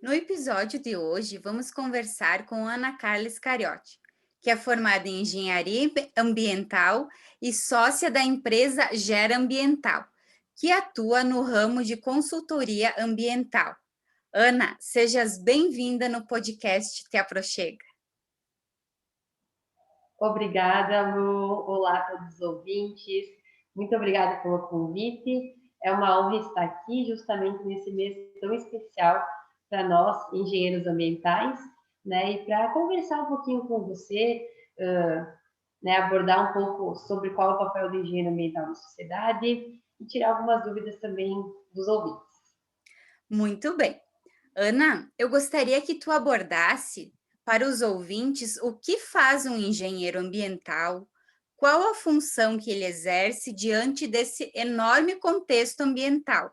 No episódio de hoje, vamos conversar com Ana Carla Scariotti, que é formada em Engenharia Ambiental e sócia da empresa Gera Ambiental, que atua no ramo de consultoria ambiental. Ana, sejas bem-vinda no podcast Te Aproxega. Obrigada, Lu. Olá a todos os ouvintes. Muito obrigada pelo convite. É uma honra estar aqui justamente nesse mês tão especial para nós, engenheiros ambientais, né? E para conversar um pouquinho com você, né? Abordar um pouco sobre qual é o papel do engenheiro ambiental na sociedade e tirar algumas dúvidas também dos ouvintes. Muito bem. Ana, eu gostaria que tu abordasse para os ouvintes o que faz um engenheiro ambiental, qual a função que ele exerce diante desse enorme contexto ambiental.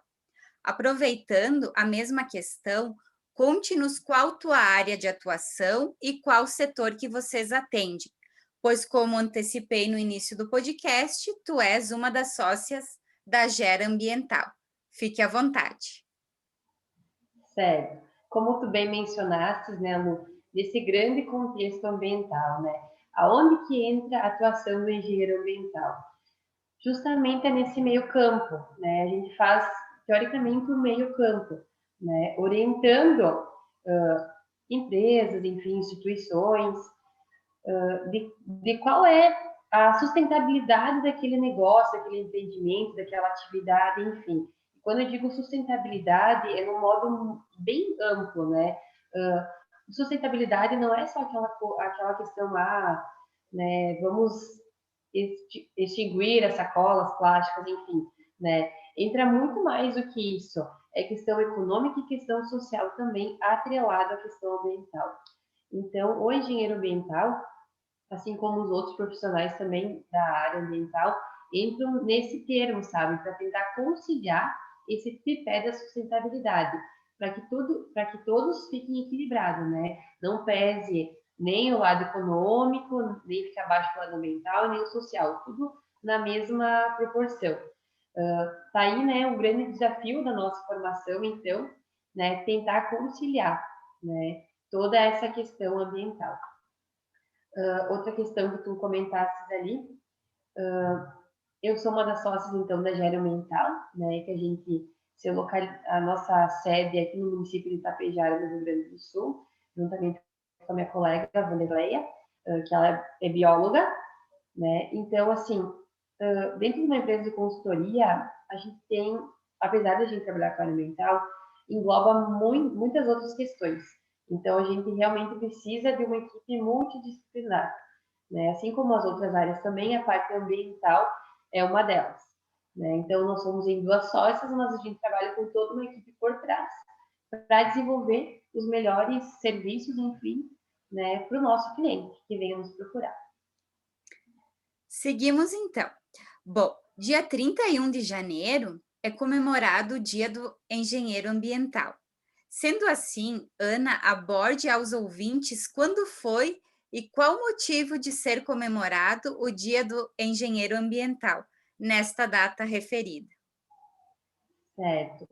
Aproveitando a mesma questão, conte-nos qual tua área de atuação e qual setor que vocês atendem, pois como antecipei no início do podcast, tu és uma das sócias da Gera Ambiental. Fique à vontade. Sério. Como tu bem mencionaste, né, Lu, nesse grande contexto ambiental, né? Aonde que entra a atuação do engenheiro ambiental? Justamente é nesse meio campo, né? A gente faz, teoricamente, um meio campo, né? Orientando empresas, enfim, instituições, de qual é a sustentabilidade daquele negócio, daquele empreendimento, daquela atividade, enfim. Quando eu digo sustentabilidade, é num modo bem amplo, né? Sustentabilidade não é só aquela questão, né, vamos extinguir as sacolas plásticas, enfim, né? Entra muito mais do que isso. É questão econômica e questão social também atrelada à questão ambiental. Então, o engenheiro ambiental, assim como os outros profissionais também da área ambiental, entram nesse termo, sabe, para tentar conciliar esse tripé da sustentabilidade, para que todos fiquem equilibrados, né? Não pese nem o lado econômico, nem fique abaixo do lado ambiental, nem o social, tudo na mesma proporção. Tá aí, né, o grande desafio da nossa formação, então, né, tentar conciliar, né, toda essa questão ambiental. Outra questão que tu comentaste ali, eu sou uma das sócias, então, da Gera Ambiental, né, que a gente a nossa sede é aqui no município de Itapejara, no Rio Grande do Sul, juntamente com a minha colega, a Vanderleia, que ela é bióloga, né, então, assim, dentro de uma empresa de consultoria, a gente tem, apesar de a gente trabalhar com a área ambiental, engloba muitas outras questões. Então, a gente realmente precisa de uma equipe multidisciplinar, né? Assim como as outras áreas também, a parte ambiental é uma delas, né? Então, nós somos em duas sócias, mas a gente trabalha com toda uma equipe por trás para desenvolver os melhores serviços, enfim, né, para o nosso cliente que venha nos procurar. Seguimos então. Bom, dia 31 de janeiro é comemorado o Dia do Engenheiro Ambiental. Sendo assim, Ana, aborde aos ouvintes quando foi e qual o motivo de ser comemorado o Dia do Engenheiro Ambiental, nesta data referida. Certo.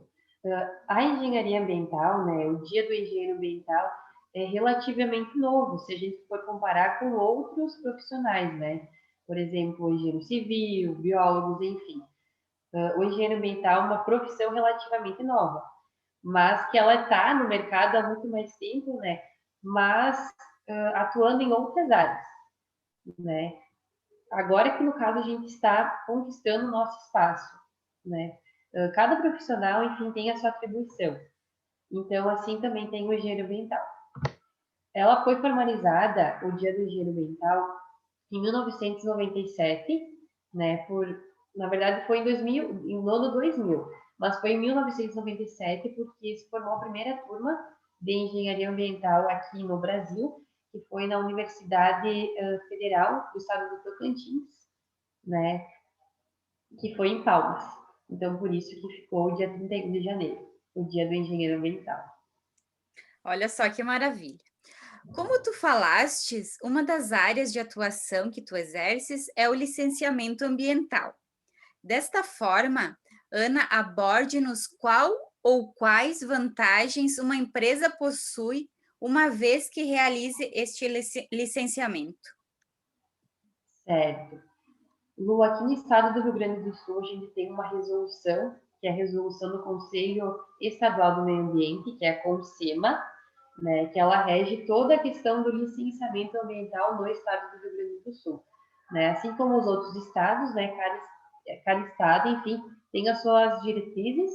A engenharia ambiental, né, o Dia do Engenheiro Ambiental é relativamente novo, se a gente for comparar com outros profissionais, né? Por exemplo, o engenheiro civil, biólogos, enfim. O engenheiro ambiental é uma profissão relativamente nova, mas que ela está no mercado há muito mais tempo, né? Mas atuando em outras áreas, né? Agora que no caso a gente está conquistando o nosso espaço, né? Cada profissional, enfim, tem a sua atribuição. Então, assim também tem o engenheiro ambiental. Ela foi formalizada, o Dia do Engenheiro Ambiental, em 1997, né? Na verdade, foi no ano 2000, mas foi em 1997 porque se formou a primeira turma de engenharia ambiental aqui no Brasil, que foi na Universidade Federal do Estado do Tocantins, né? Que foi em Palmas. Então, por isso que ficou o dia 31 de janeiro, o dia do engenheiro ambiental. Olha só que maravilha. Como tu falastes, uma das áreas de atuação que tu exerces é o licenciamento ambiental. Desta forma, Ana, aborde-nos qual ou quais vantagens uma empresa possui uma vez que realize este licenciamento? Certo. Lu, aqui no estado do Rio Grande do Sul, a gente tem uma resolução, que é a resolução do Conselho Estadual do Meio Ambiente, que é a CONSEMA, né, que ela rege toda a questão do licenciamento ambiental no estado do Rio Grande do Sul. Né? Assim como os outros estados, né, cada estado, enfim, tem as suas diretrizes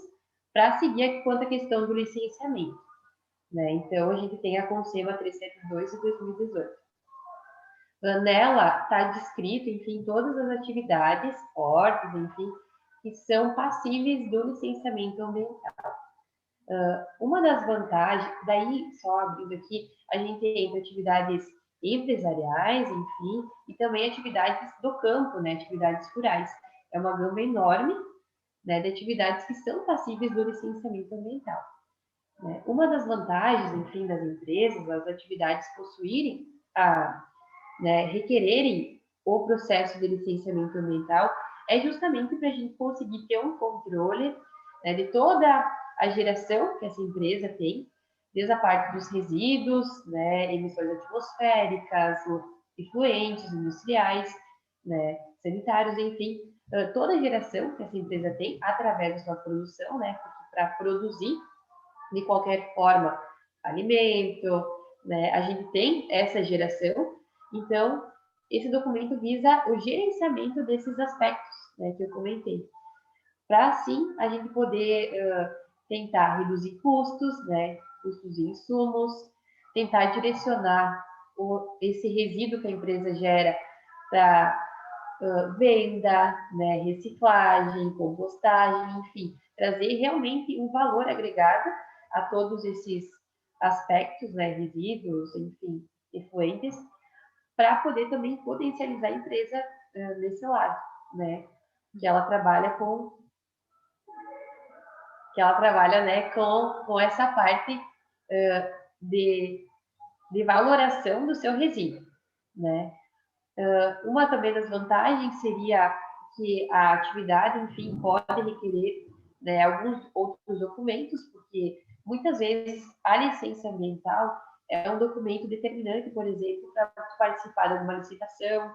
para seguir quanto à questão do licenciamento. Né? Então, a gente tem a CONSEMA 372 de 2018. Nela está descrito, enfim, todas as atividades, portos, enfim, que são passíveis do licenciamento ambiental. Uma das vantagens, daí, só abrindo aqui, a gente tem atividades empresariais, enfim, e também atividades do campo, né, atividades rurais. É uma gama enorme, né, de atividades que são passíveis do licenciamento ambiental. Né? Uma das vantagens, enfim, das empresas, as atividades possuírem né, requererem o processo de licenciamento ambiental é justamente para a gente conseguir ter um controle, né, de toda a geração que essa empresa tem, desde a parte dos resíduos, né, emissões atmosféricas, efluentes industriais, né, sanitários, enfim, toda a geração que essa empresa tem através da sua produção, né, para produzir de qualquer forma alimento, né, a gente tem essa geração. Então, esse documento visa o gerenciamento desses aspectos, né, que eu comentei, para assim a gente poder tentar reduzir custos, né, custos de insumos, tentar direcionar esse resíduo que a empresa gera para venda, né, reciclagem, compostagem, enfim, trazer realmente um valor agregado a todos esses aspectos, né, resíduos, enfim, efluentes, para poder também potencializar a empresa nesse lado, né, que ela trabalha com né, com essa parte de, de valoração do seu resíduo, né. Uma também das vantagens seria que a atividade, enfim, pode requerer, né, alguns outros documentos, porque muitas vezes a licença ambiental é um documento determinante, por exemplo, para participar de alguma licitação,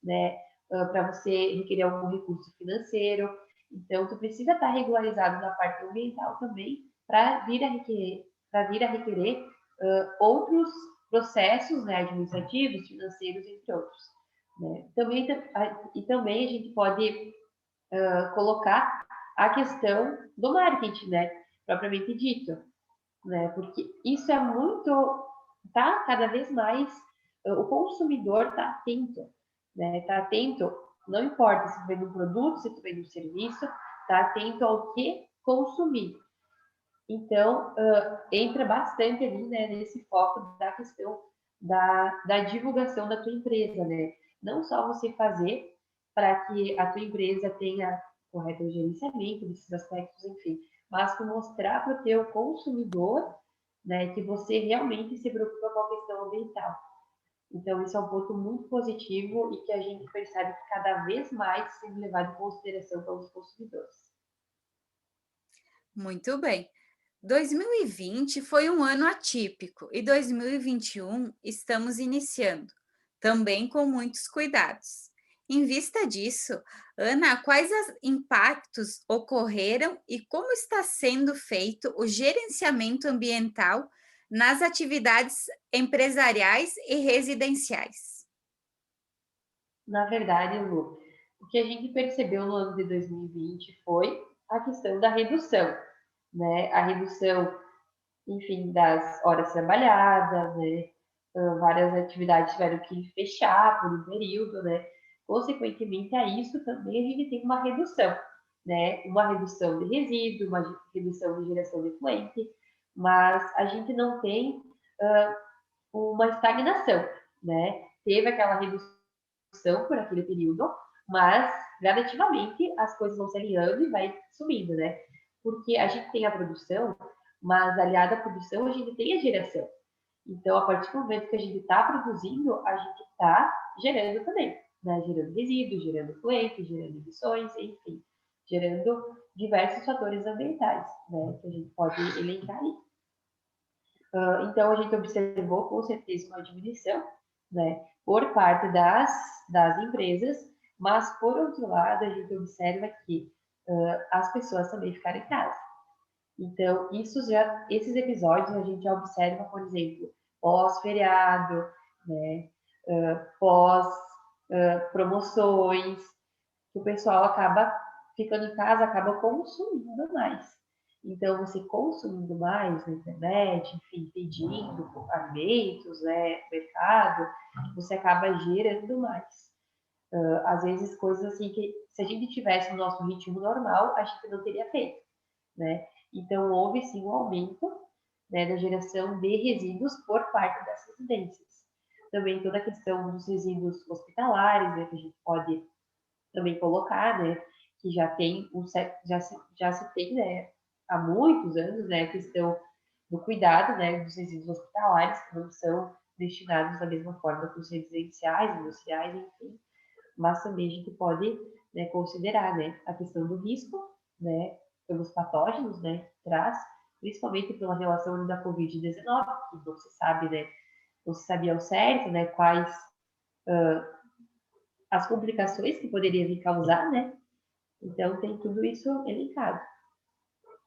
né, para você requerer algum recurso financeiro. Então, tu precisa estar regularizado na parte ambiental também para vir a requerer outros processos, né, administrativos, financeiros, entre outros. Né? Também a gente pode colocar a questão do marketing, né, propriamente dito, né, porque isso é muito, tá cada vez mais, o consumidor está atento, né, está atento, não importa se tu vende um produto, se tu vende um serviço, está atento ao que consumir. Então, entra bastante ali, né, nesse foco da questão da divulgação da tua empresa, né? Não só você fazer para que a tua empresa tenha correto gerenciamento desses aspectos, enfim, mas tu mostrar para o teu consumidor, né, que você realmente se preocupa com a questão ambiental. Então, isso é um ponto muito positivo e que a gente percebe que cada vez mais sendo levado em consideração pelos consumidores. Muito bem. 2020 foi um ano atípico e 2021 estamos iniciando, também com muitos cuidados. Em vista disso, Ana, quais impactos ocorreram e como está sendo feito o gerenciamento ambiental nas atividades empresariais e residenciais? Na verdade, Lu, o que a gente percebeu no ano de 2020 foi a questão da redução, né? A redução, enfim, das horas trabalhadas, né? Várias atividades tiveram que fechar por um período, né? Consequentemente a isso também a gente tem uma redução, né? Uma redução de resíduo, uma redução de geração de efluente, mas a gente não tem uma estagnação, né? Teve aquela redução por aquele período, mas gradativamente as coisas vão se alinhando e vai subindo, né? Porque a gente tem a produção, mas aliada à produção a gente tem a geração. Então, a partir do momento que a gente está produzindo, a gente está gerando também, né? Gerando resíduos, gerando efluentes, gerando emissões, enfim, gerando diversos fatores ambientais, né, que a gente pode elencar aí. Então, a gente observou com certeza uma diminuição, né, por parte das empresas, mas, por outro lado, a gente observa que as pessoas também ficaram em casa. Então, esses episódios a gente já observa, por exemplo, pós-feriado, né, pós-promoções, que o pessoal acaba ficando em casa, acaba consumindo mais. Então, você consumindo mais na internet, enfim, pedindo alimentos, né, mercado, você acaba gerando mais. Às vezes, coisas assim que, se a gente tivesse no nosso ritmo normal, a gente não teria feito, né? Então, houve sim um aumento, né, da geração de resíduos por parte das residências. Também toda a questão dos resíduos hospitalares, né, que a gente pode também colocar, né, que já se tem, né, há muitos anos, né, a questão do cuidado, né, dos resíduos hospitalares, que não são destinados da mesma forma que os residenciais, industriais, enfim, mas também a gente pode, né, considerar, né, a questão do risco, né, pelos patógenos, né, que traz, principalmente pela relação da Covid-19, que não se sabe, né, não se sabia ao certo, né, quais as complicações que poderia vir causar, né, então tem tudo isso elencado.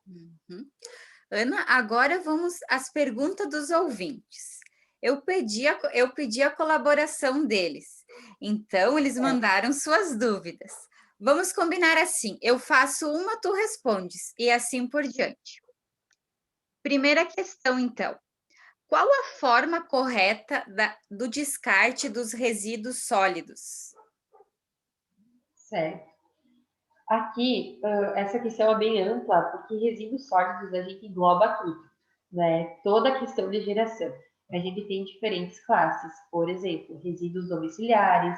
Uhum. Ana, agora vamos às perguntas dos ouvintes. Eu pedi a colaboração deles, então eles mandaram suas dúvidas. Vamos combinar assim: eu faço uma, tu respondes, e assim por diante. Primeira questão, então: qual a forma correta do descarte dos resíduos sólidos? Certo. Aqui, essa questão é bem ampla, porque resíduos sólidos a gente engloba tudo, né? Toda a questão de geração. A gente tem diferentes classes, por exemplo, resíduos domiciliares,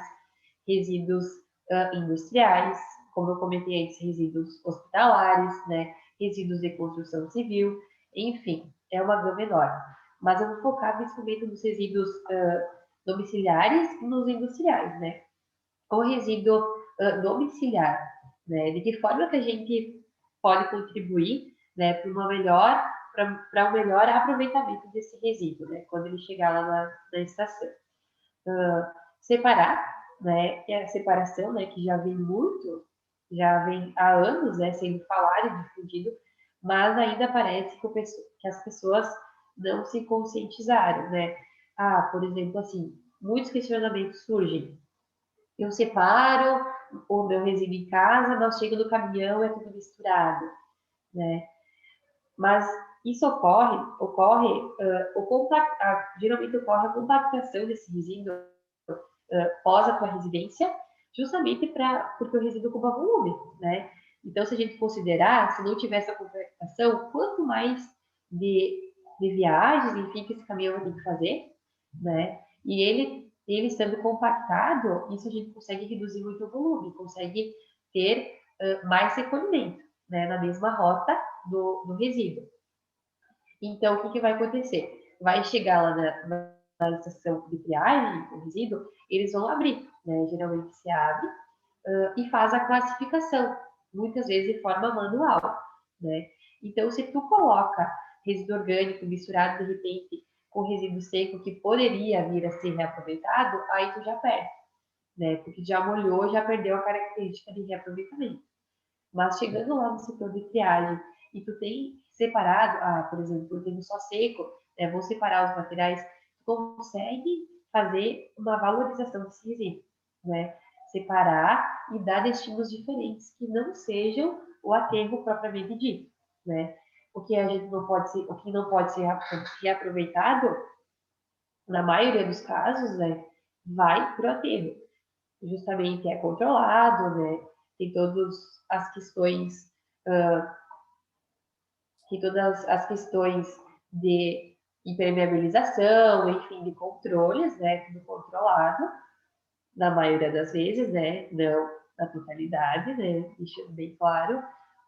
resíduos industriais, como eu comentei antes, resíduos hospitalares, né? Resíduos de construção civil, enfim, é uma gama enorme. Mas eu vou focar principalmente nos resíduos domiciliares e nos industriais, né? O resíduo domiciliar, né? De que forma que a gente pode contribuir, né, para um melhor aproveitamento desse resíduo, né, quando ele chegar lá na estação. Separar, né, que é a separação, né, que já vem há anos, né, sendo falado e difundido, mas ainda parece que as pessoas não se conscientizaram, né? Ah, por exemplo, assim, muitos questionamentos surgem. Eu separo o meu resíduo em casa, mas chego no caminhão, é tudo misturado, né? Mas isso geralmente ocorre a compactação desse resíduo pós a tua residência, justamente porque o resíduo ocupa volume, né? Então, se a gente considerar, se não tiver essa compactação, quanto mais de viagens, enfim, que esse caminhão vai ter que fazer, né? E ele estando compactado, isso a gente consegue reduzir muito o volume, consegue ter mais recolhimento, né? Na mesma rota do resíduo. Então, o que vai acontecer? Vai chegar lá na estação de triagem, o resíduo, eles vão abrir, né? Geralmente se abre e faz a classificação, muitas vezes de forma manual, né? Então, se tu coloca resíduo orgânico misturado de repente com resíduo seco que poderia vir a ser reaproveitado, aí tu já perde, né? Porque já molhou, já perdeu a característica de reaproveitamento. Mas chegando lá no setor de triagem e tu tem separado, por exemplo, eu tenho só seco, vou separar os materiais, tu consegue fazer uma valorização desse resíduo, né? Separar e dar destinos diferentes que não sejam o aterro propriamente dito, né? O que não pode ser reaproveitado, na maioria dos casos, né, vai para o aterro. Justamente é controlado, né? Tem todas as questões, tem todas as questões de impermeabilização, enfim, de controles, né? Tudo controlado, na maioria das vezes, né? Não na totalidade, né? Deixando bem claro.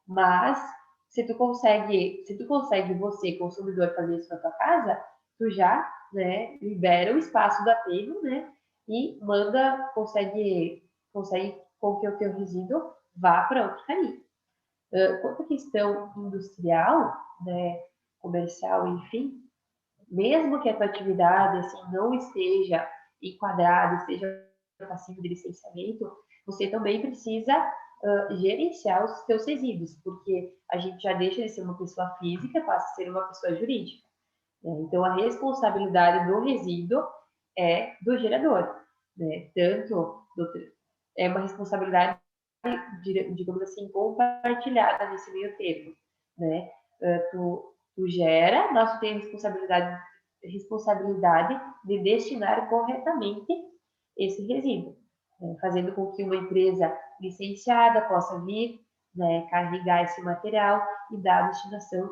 Mas se tu consegue você, consumidor, fazer isso na tua casa, tu já, né, libera o espaço do aterro, né? E consegue com que o teu resíduo vá para outro caminho. Quanto à questão industrial, né, comercial, enfim, mesmo que a tua atividade assim, não esteja enquadrada, esteja passivo de licenciamento, você também precisa gerenciar os seus resíduos, porque a gente já deixa de ser uma pessoa física, passa a ser uma pessoa jurídica. Né? Então, a responsabilidade do resíduo é do gerador. Né? É uma responsabilidade, digamos assim, compartilhada nesse meio termo. Né? Tu gera, mas tu tem a responsabilidade de destinar corretamente esse resíduo, né? Fazendo com que uma empresa licenciada possa vir, né, carregar esse material e dar a destinação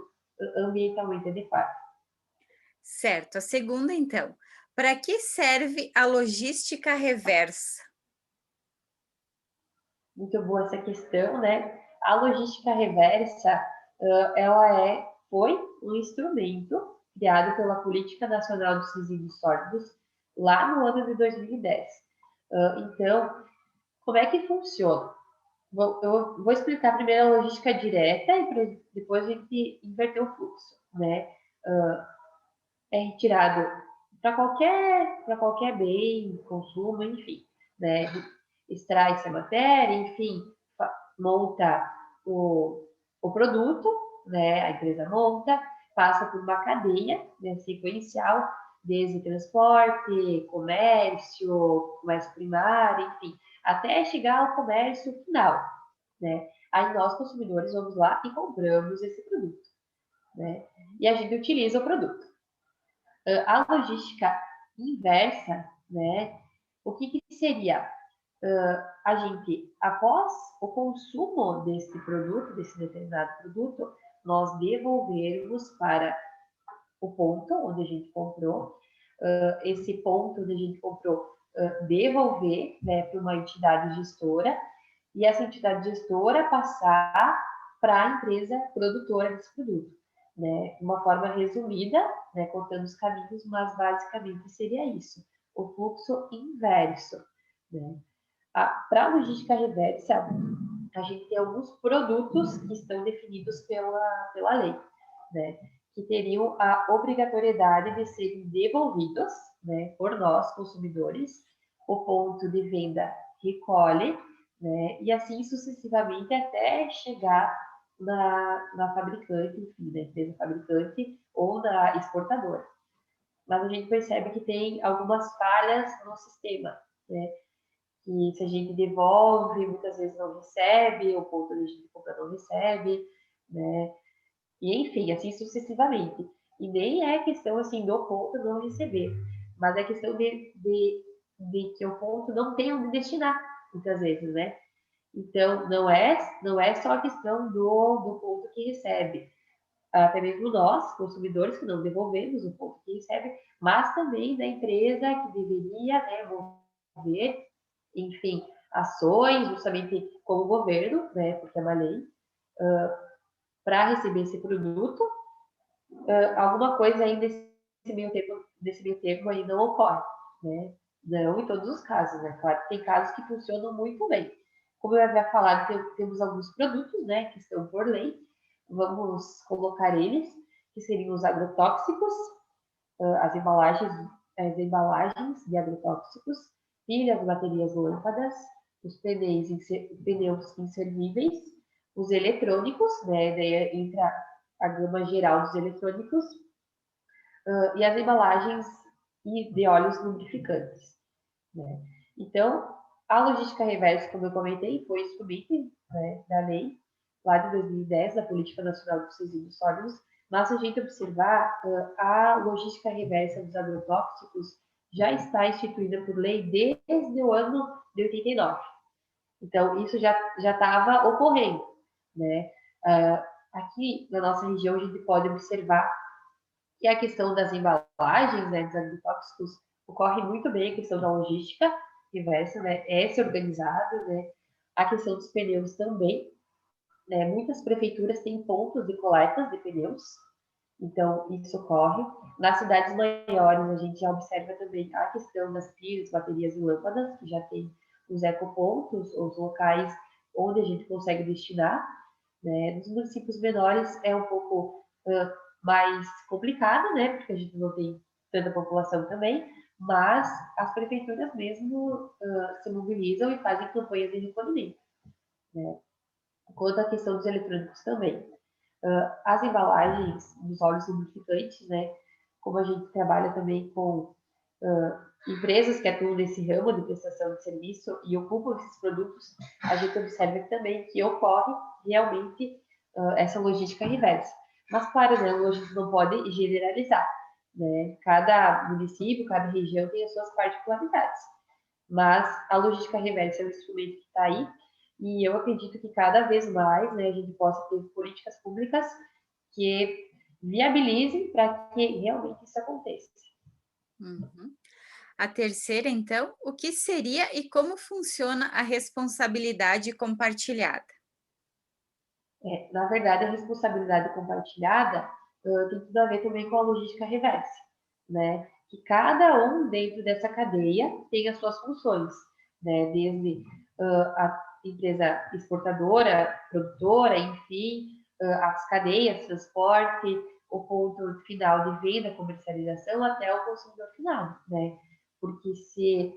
ambientalmente adequada. Certo. A segunda, então, para que serve a logística reversa? Muito boa essa questão, né? A logística reversa, ela foi um instrumento criado pela Política Nacional dos Resíduos Sólidos lá no ano de 2010. Então, como é que funciona? Eu vou explicar primeiro a logística direta e depois a gente inverter o fluxo, né? É retirado para qualquer bem, consumo, enfim, né? Extrai-se a matéria, enfim, monta o produto, né? A empresa monta, passa por uma cadeia, né, sequencial, desde transporte, comércio primário, enfim, até chegar ao comércio final, né? Aí nós, consumidores, vamos lá e compramos esse produto, né? E a gente utiliza o produto. A logística inversa, né? O que, que seria? A gente, após o consumo desse produto, desse determinado produto, nós devolvermos para o ponto onde a gente comprou, esse ponto onde a gente comprou, devolver, né, para uma entidade gestora, e essa entidade gestora passar para a empresa produtora desse produto. Né? De uma forma resumida, né, contando os caminhos, mas basicamente seria isso, o fluxo inverso. Né? Para a logística reversa, a gente tem alguns produtos que estão definidos pela lei, né? Que teriam a obrigatoriedade de serem devolvidos, né, por nós, consumidores. O ponto de venda recolhe, né, e assim sucessivamente até chegar na fabricante, enfim, na empresa fabricante ou na exportadora. Mas a gente percebe que tem algumas falhas no sistema, né? Que se a gente devolve, muitas vezes não recebe, o ponto de gente compra não recebe, né? E enfim, assim sucessivamente. E nem é questão assim do ponto não receber, mas é questão de que o ponto não tem onde destinar, muitas vezes, né? Então, não é só a questão do ponto que recebe. Até mesmo nós, consumidores, que não devolvemos o ponto que recebe, mas também da empresa que deveria, né, mover, enfim, ações, justamente como governo, né, porque é uma lei, para receber esse produto, alguma coisa aí desse meio termo aí não ocorre, né? Não em todos os casos, né? Claro que tem casos que funcionam muito bem. Como eu havia falado, temos alguns produtos, né, que estão por lei, vamos colocar eles, que seriam os agrotóxicos, as embalagens de agrotóxicos, pilhas, baterias, lâmpadas, os pneus inservíveis, os eletrônicos, né, daí entra a gama geral dos eletrônicos, e as embalagens de óleos lubrificantes. Né? Então, a logística reversa, como eu comentei, foi instrumento, né, da lei lá de 2010, da Política Nacional dos Resíduos Sólidos, mas se a gente observar, a logística reversa dos agrotóxicos já está instituída por lei desde o ano de 89. Então, isso já estava ocorrendo. Né? Aqui na nossa região, a gente pode observar que a questão das embalagens, né, dos agrotóxicos, ocorre muito bem a questão da logística reversa, né, é se organizado, né, a questão dos pneus também, né, muitas prefeituras têm pontos de coletas de pneus, então isso ocorre. Nas cidades maiores, a gente já observa também a questão das pilhas, baterias e lâmpadas, que já tem os ecopontos, os locais onde a gente consegue destinar, né? Nos municípios menores é um pouco mais complicado, né? Porque a gente não tem tanta população também, mas as prefeituras mesmo se mobilizam e fazem campanhas de recolhimento, né? Quanto à questão dos eletrônicos também. As embalagens dos óleos lubrificantes, né? Como a gente trabalha também com empresas que atuam nesse ramo de prestação de serviço e ocupam esses produtos, a gente observa também que ocorre realmente essa logística reversa. Mas, claro, né, a gente não pode generalizar, né? Cada município, cada região tem as suas particularidades. Mas a logística reversa é um instrumento que está aí e eu acredito que cada vez mais, né, a gente possa ter políticas públicas que viabilizem para que realmente isso aconteça. Uhum. A terceira, então, o que seria e como funciona a responsabilidade compartilhada? Na verdade, a responsabilidade compartilhada tem tudo a ver também com a logística reversa, né? Que cada um dentro dessa cadeia tem as suas funções, né? Desde a empresa exportadora, produtora, enfim, as cadeias, transporte, o ponto final de venda, comercialização, até o consumidor final, né? Porque se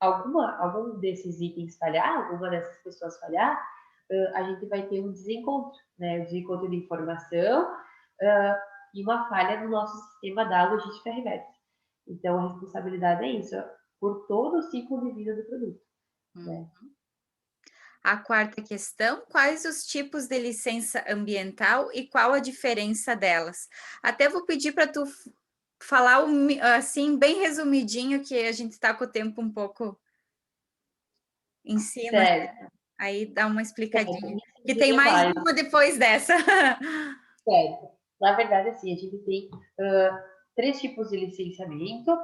algum desses itens falhar, alguma dessas pessoas falhar, a gente vai ter um desencontro, né? Um desencontro de informação e uma falha no nosso sistema da logística reversa. Então, a responsabilidade é isso, por todo o ciclo de vida do produto, Hum. né? A quarta questão, quais os tipos de licença ambiental e qual a diferença delas? Até vou pedir para tu falar assim, bem resumidinho, que a gente está com o tempo um pouco em cima, Certo, aí dá uma certo. explicadinha. Me Que tem entenderia mais mais, uma depois dessa. certo. Na verdade, assim, a gente tem três tipos de licenciamento,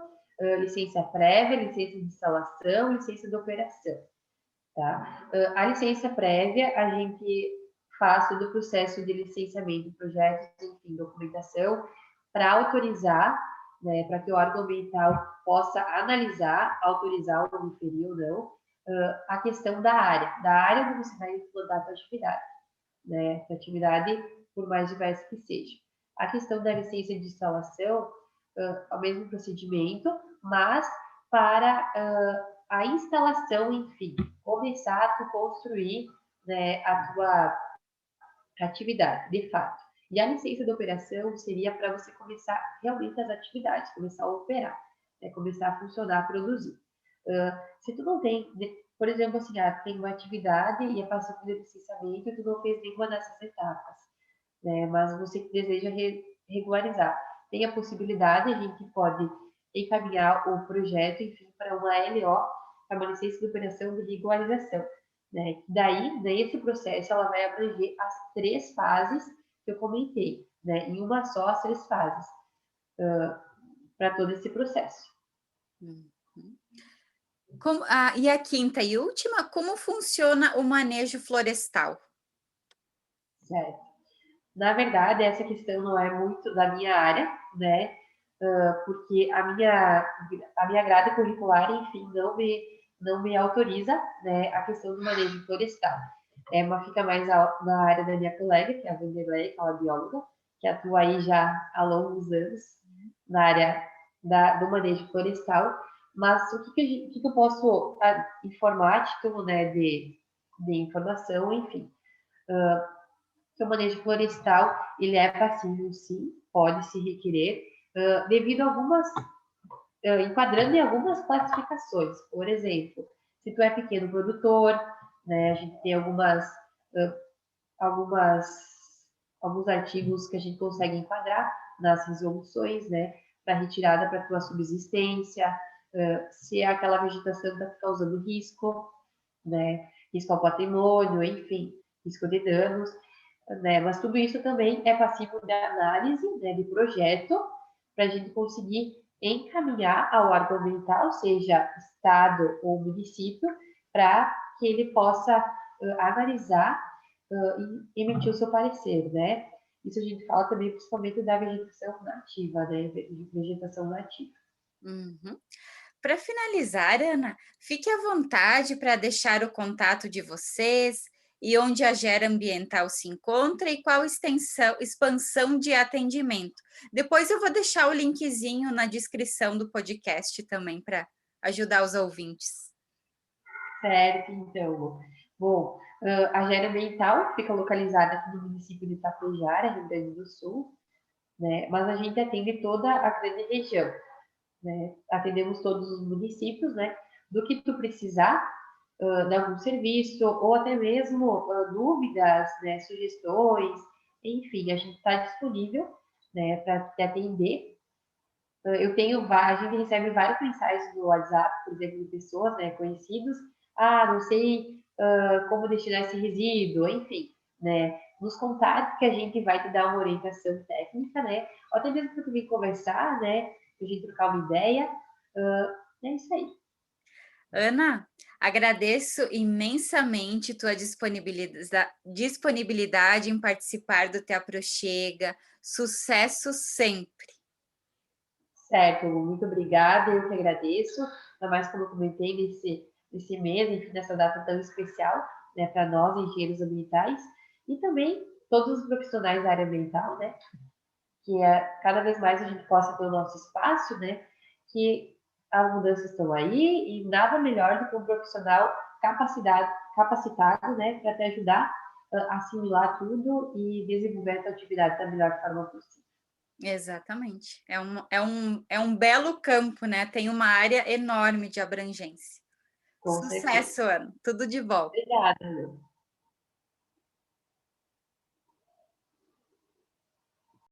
licença prévia, licença de instalação, licença de operação. Tá? A licença prévia, a gente faz todo o processo de licenciamento de projetos, enfim, documentação, para autorizar, né, para que o órgão ambiental possa analisar, autorizar ou diferir ou não, a questão da área onde você vai implantar a sua atividade, né, a atividade por mais diversa que seja. A questão da licença de instalação, é o mesmo procedimento, mas para a instalação, enfim, começar a construir, né, a tua atividade, de fato. E a licença de operação seria para você começar realmente as atividades, começar a operar, né, começar a funcionar, a produzir. Se tu não tem, por exemplo, assim, tem uma atividade e é passou pelo licenciamento e tu não fez nenhuma dessas etapas, né, mas você deseja regularizar, tem a possibilidade, a gente pode encaminhar o projeto, enfim, para uma LO, para uma licença de operação de regularização, né? Daí, nesse processo, ela vai abranger as três fases que eu comentei, né? Em uma só, as três fases, para todo esse processo. Uhum. E a quinta e última, como funciona o manejo florestal? Certo. Na verdade, essa questão não é muito da minha área, né? Porque a minha grade curricular, enfim, não me autoriza, né, a questão do manejo florestal. Fica mais na área da minha colega, que é a Vanderlei, que é uma bióloga, que atua aí já há longos anos na área do manejo florestal. Mas o que eu posso informar a título, né, de informação, enfim, que o manejo florestal ele é passível, sim, pode se requerer, devido a enquadrando em algumas classificações. Por exemplo, se tu é pequeno produtor, né, a gente tem algumas, alguns artigos que a gente consegue enquadrar nas resoluções, né, para retirada para tua subsistência, se aquela vegetação está causando risco, né, risco ao patrimônio, enfim, risco de danos, né, mas tudo isso também é passível de análise, né, de projeto, para a gente conseguir encaminhar ao órgão ambiental, seja estado ou município, para que ele possa analisar e emitir o seu parecer, né? Isso a gente fala também principalmente da vegetação nativa, né? Vegetação nativa. Uhum. Para finalizar, Ana, fique à vontade para deixar o contato de vocês e onde a Gera Ambiental se encontra e qual expansão de atendimento. Depois eu vou deixar o linkzinho na descrição do podcast também para ajudar os ouvintes. Certo, então. Bom, a Gera Ambiental fica localizada aqui no município de Itapejara, Rio Grande do Sul, né? Mas a gente atende toda a grande região, né? Atendemos todos os municípios, né? Do que tu precisar, de algum serviço, ou até mesmo dúvidas, né? Sugestões, enfim, a gente está disponível, né? Para te atender. A gente recebe várias mensagens no WhatsApp, por exemplo, de pessoas, né? Conhecidos. Ah, não sei como destinar esse resíduo, enfim, né? Nos contatos que a gente vai te dar uma orientação técnica, né? Ou até mesmo para tu vir conversar, né? Para a gente trocar uma ideia. É isso aí. Ana, agradeço imensamente tua disponibilidade em participar do Te Aproxega. Sucesso sempre. Certo, muito obrigada, eu que agradeço. Ainda mais como eu comentei nesse mês, enfim, nessa data tão especial, né, para nós, engenheiros ambientais, e também todos os profissionais da área ambiental, né? Que cada vez mais a gente possa ter o nosso espaço, né? Que as mudanças estão aí e nada melhor do que um profissional capacitado, né? Para te ajudar a assimilar tudo e desenvolver a tua atividade da melhor forma possível. Exatamente. É um belo campo, né? Tem uma área enorme de abrangência. Com certeza. Sucesso, Ana. Tudo de bom. Obrigada, meu.